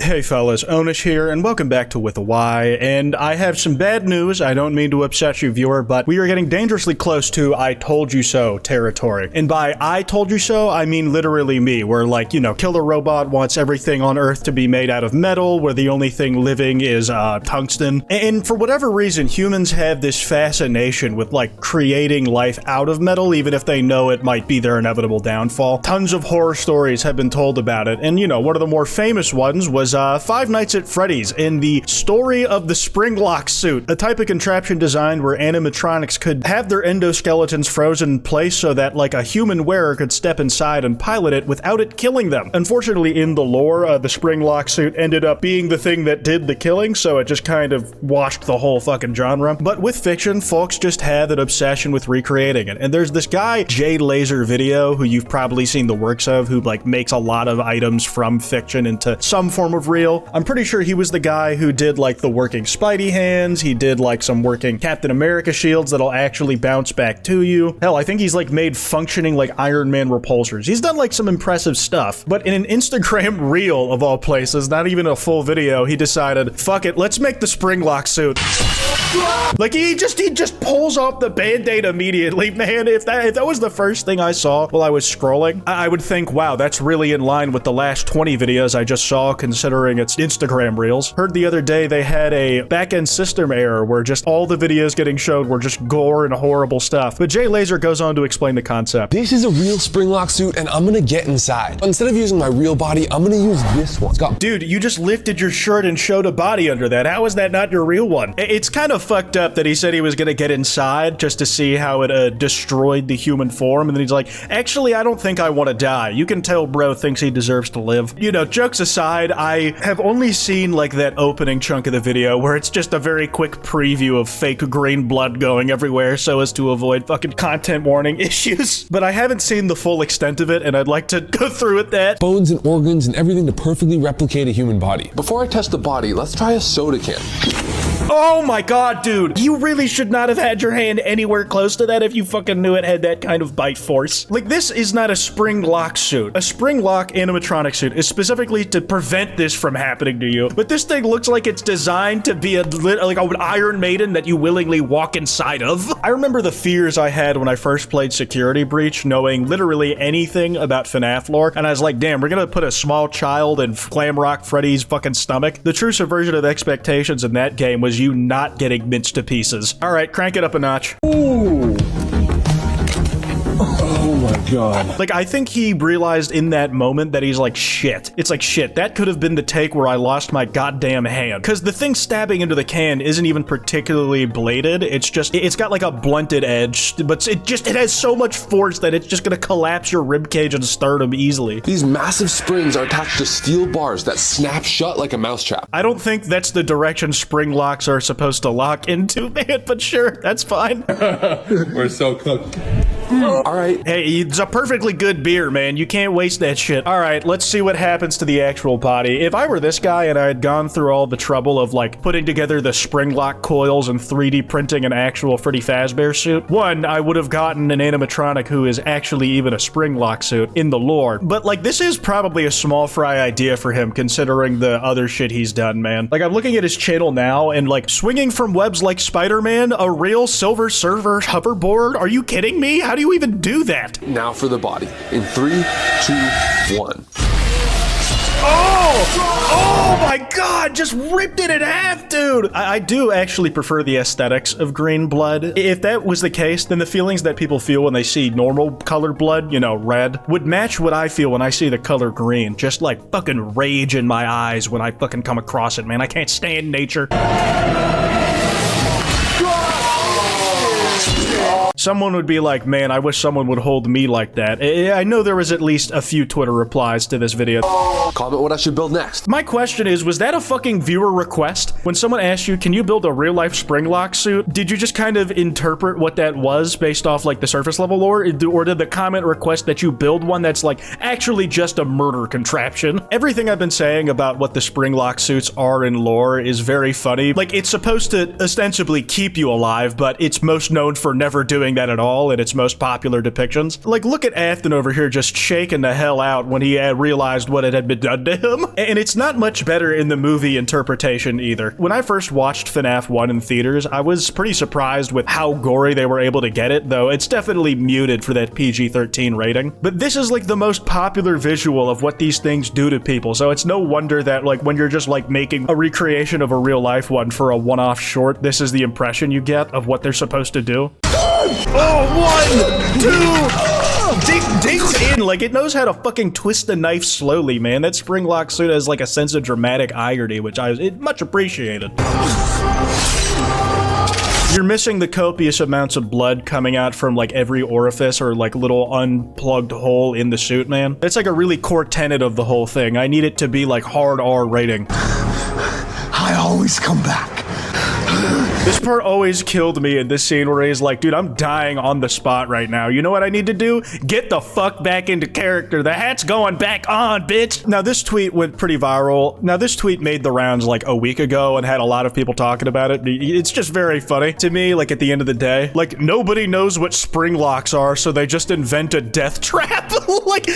Hey fellas, Onus here, and welcome back to With a Y, and I have some bad news. I don't mean to upset you, viewer, but we are getting dangerously close to I told you so territory. And by I told you so, I mean literally me, where like, you know, Killer Robot wants everything on Earth to be made out of metal, where the only thing living is tungsten. And for whatever reason, humans have this fascination with like creating life out of metal, even if they know it might be their inevitable downfall. Tons of horror stories have been told about it, and you know, one of the more famous ones was Five Nights at Freddy's in the story of the Springlock Suit, a type of contraption designed where animatronics could have their endoskeletons frozen in place so that like a human wearer could step inside and pilot it without it killing them. Unfortunately, in the lore, the Springlock Suit ended up being the thing that did the killing, so it just kind of washed the whole fucking genre. But with fiction, folks just have an obsession with recreating it. And there's this guy, J Laser Video, who you've probably seen the works of, who like makes a lot of items from fiction into some form of real. I'm pretty sure he was the guy who did like the working Spidey hands. He did like some working Captain America shields that'll actually bounce back to you. Hell, I think he's like made functioning like Iron Man repulsors. He's done like some impressive stuff. But in an Instagram reel of all places, not even a full video, he decided, fuck it, let's make the Springlock suit. Like he just pulls off the band-aid immediately, man. If that was the first thing I saw while I was scrolling, I would think, wow, that's really in line with the last 20 videos I just saw, considering it's Instagram reels. Heard the other day they had a back-end system error where just all the videos getting showed were just gore and horrible stuff. But J Laser goes on to explain the concept. This is a real Springlock suit, and I'm gonna get inside. Instead of using my real body, I'm gonna use this one. Let's go. Dude, you just lifted your shirt and showed a body under that. How is that not your real one? It's kind of fucked up that he said he was gonna get inside just to see how it destroyed the human form, and then he's like, actually, I don't think I want to die. You can tell bro thinks he deserves to live. You know, jokes aside, I have only seen like that opening chunk of the video where it's just a very quick preview of fake green blood going everywhere so as to avoid fucking content warning issues. But I haven't seen the full extent of it, and I'd like to go through with that. Bones and organs and everything to perfectly replicate a human body. Before I test the body, let's try a soda can. Oh my god, dude. You really should not have had your hand anywhere close to that if you fucking knew it had that kind of bite force. Like, this is not a Springlock suit. A Springlock animatronic suit is specifically to prevent this from happening to you. But this thing looks like it's designed to be like an Iron Maiden that you willingly walk inside of. I remember the fears I had when I first played Security Breach, knowing literally anything about FNAF lore, and I was like, damn, we're gonna put a small child in Glamrock Freddy's fucking stomach. The true subversion of expectations in that game was you not getting minced to pieces. All right, crank it up a notch. Ooh. Oh my god. Like, I think he realized in that moment that he's like, shit. It's like, shit, that could have been the take where I lost my goddamn hand. Because the thing stabbing into the can isn't even particularly bladed. It's just, it's got like a blunted edge, but it has so much force that it's just gonna collapse your ribcage and sternum easily. These massive springs are attached to steel bars that snap shut like a mousetrap. I don't think that's the direction spring locks are supposed to lock into, man, but sure, that's fine. We're so cooked. All right. Hey, it's a perfectly good beer, man. You can't waste that shit. All right, let's see what happens to the actual body. If I were this guy and I had gone through all the trouble of like putting together the Springlock coils and 3D printing an actual Freddy Fazbear suit, one, I would have gotten an animatronic who is actually even a Springlock suit in the lore. But like, this is probably a small fry idea for him considering the other shit he's done, man. Like, I'm looking at his channel now and like swinging from webs like Spider-Man, a real Silver Surfer hoverboard? Are you kidding me? How do you even do that? Now for the body. In 3, 2, 1. Oh my god, just ripped it in half, dude. I do actually prefer the aesthetics of green blood. If that was the case, then the feelings that people feel when they see normal colored blood, you know, red, would match what I feel when I see the color green. Just like fucking rage in my eyes when I fucking come across it, man. I can't stand nature. Someone would be like, man, I wish someone would hold me like that. I know there was at least a few Twitter replies to this video. Comment what I should build next. My question is, was that a fucking viewer request? When someone asked you, can you build a real-life Springlock suit? Did you just kind of interpret what that was based off like the surface level lore? Or did the comment request that you build one that's like actually just a murder contraption? Everything I've been saying about what the Springlock suits are in lore is very funny. Like, it's supposed to ostensibly keep you alive, but it's most known for never doing doing that at all in its most popular depictions. Like, look at Afton over here just shaking the hell out when he realized what had been done to him. And it's not much better in the movie interpretation either. When I first watched FNAF 1 in theaters, I was pretty surprised with how gory they were able to get it, though it's definitely muted for that PG-13 rating. But this is like the most popular visual of what these things do to people, so it's no wonder that like when you're just like making a recreation of a real life one for a one-off short, this is the impression you get of what they're supposed to do. Oh, 1, 2, digs in, like it knows how to fucking twist the knife slowly, man. That Springlock suit has like a sense of dramatic irony, which I much appreciated. You're missing the copious amounts of blood coming out from like every orifice or like little unplugged hole in the suit, man. That's like a really core tenet of the whole thing. I need it to be like hard R rating. I always come back. This part always killed me in this scene where he's like, dude, I'm dying on the spot right now. You know what I need to do? Get the fuck back into character. The hat's going back on, bitch. Now, this tweet went pretty viral. Now, this tweet made the rounds like a week ago and had a lot of people talking about it. It's just very funny to me, like at the end of the day. Like, nobody knows what springlocks are, so they just invent a death trap. Like,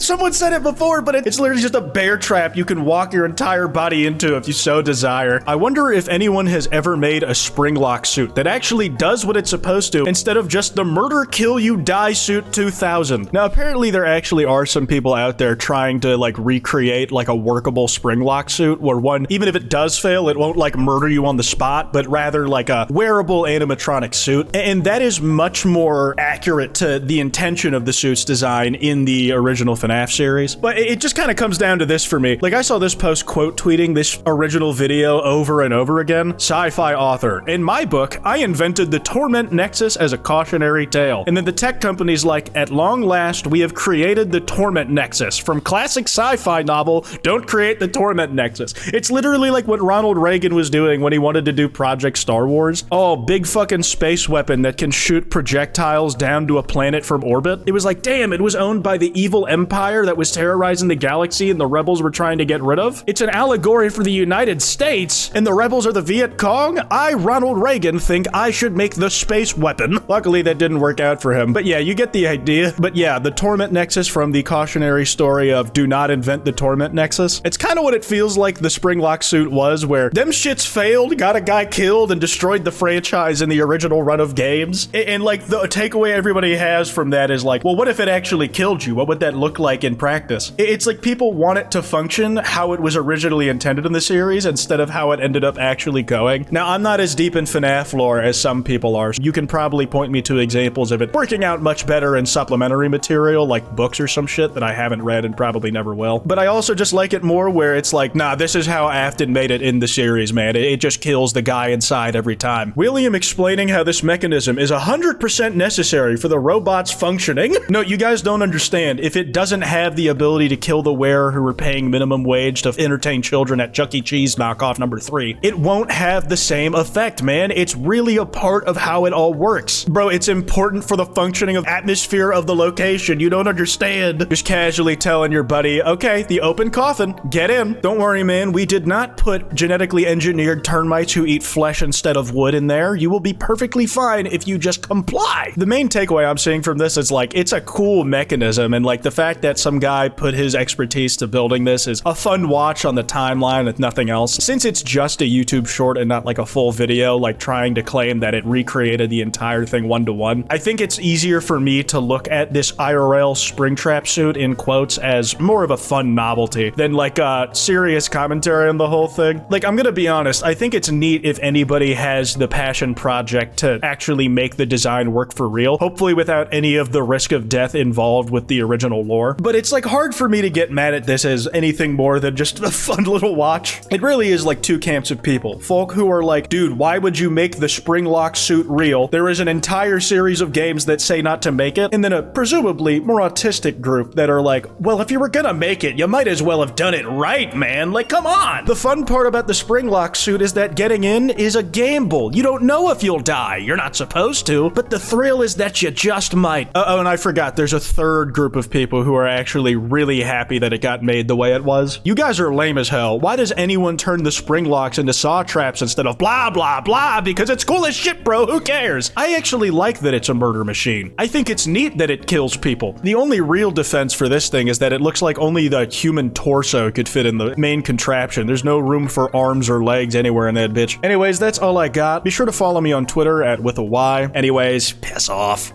someone said it before, but it's literally just a bear trap you can walk your entire body into if you so desire. I wonder if anyone has ever made a Springlock suit that actually does what it's supposed to instead of just the murder kill you die suit 2000. Now apparently there actually are some people out there trying to like recreate like a workable Springlock suit where one, even if it does fail, it won't like murder you on the spot, but rather like a wearable animatronic suit. And that is much more accurate to the intention of the suit's design in the original FNAF series. But it just kind of comes down to this for me. Like I saw this post quote tweeting this original video over and over again. Sci-fi author. In my book, I invented the torment nexus as a cautionary tale. And then the tech company's like, at long last, we have created the torment nexus. From classic sci-fi novel, don't create the torment nexus. It's literally like what Ronald Reagan was doing when he wanted to do Project Star Wars. Oh, big fucking space weapon that can shoot projectiles down to a planet from orbit. It was like, damn, it was owned by the evil empire that was terrorizing the galaxy and the rebels were trying to get rid of. It's an allegory for the United States, and the rebels are the Viet Cong? I, Ronald Reagan, think I should make the space weapon. Luckily, that didn't work out for him. But yeah, you get the idea. But yeah, the torment nexus from the cautionary story of do not invent the torment nexus. It's kind of what it feels like the Springlock suit was, where them shits failed, got a guy killed, and destroyed the franchise in the original run of games. And like the takeaway everybody has from that is like, well, what if it actually killed you? What would that look like in practice? It's like people want it to function how it was originally intended in the series instead of how it ended up actually going. Now, I'm not as deep in FNAF lore as some people are. You can probably point me to examples of it working out much better in supplementary material like books or some shit that I haven't read and probably never will. But I also just like it more where it's like, nah, this is how Afton made it in the series, man. It just kills the guy inside every time. William explaining how this mechanism is 100% necessary for the robot's functioning. No, you guys don't understand. If it doesn't have the ability to kill the wearer who are paying minimum wage to entertain children at Chuck E. Cheese knockoff number 3, it won't have the same effect, man. It's really a part of how it all works. Bro, it's important for the functioning of atmosphere of the location. You don't understand. Just casually telling your buddy, okay, the open coffin, get in. Don't worry, man. We did not put genetically engineered termites who eat flesh instead of wood in there. You will be perfectly fine if you just comply. The main takeaway I'm seeing from this is like, it's a cool mechanism, and like the fact that some guy put his expertise to building this is a fun watch on the timeline if nothing else. Since it's just a YouTube short and not like a full video, like trying to claim that it recreated the entire thing one-to-one, I think it's easier for me to look at this IRL Springtrap suit in quotes as more of a fun novelty than like a serious commentary on the whole thing. Like, I'm gonna be honest, I think it's neat if anybody has the passion project to actually make the design work for real, hopefully without any of the risk of death involved with the original lore. But it's like hard for me to get mad at this as anything more than just a fun little watch. It really is like two camps of people. Folk who are like, dude, why would you make the Springlock suit real? There is an entire series of games that say not to make it. And then a presumably more autistic group that are like, well, if you were gonna make it, you might as well have done it right, man. Like, come on. The fun part about the Springlock suit is that getting in is a gamble. You don't know if you'll die. You're not supposed to, but the thrill is that you just might. Oh, and I forgot, there's a third group of people who are actually really happy that it got made the way it was. You guys are lame as hell. Why does anyone turn the Springlocks into saw traps instead of blah, blah, blah, because it's cool as shit, bro. Who cares? I actually like that it's a murder machine. I think it's neat that it kills people. The only real defense for this thing is that it looks like only the human torso could fit in the main contraption. There's no room for arms or legs anywhere in that bitch. Anyways, that's all I got. Be sure to follow me on Twitter at @withany. Anyways, piss off.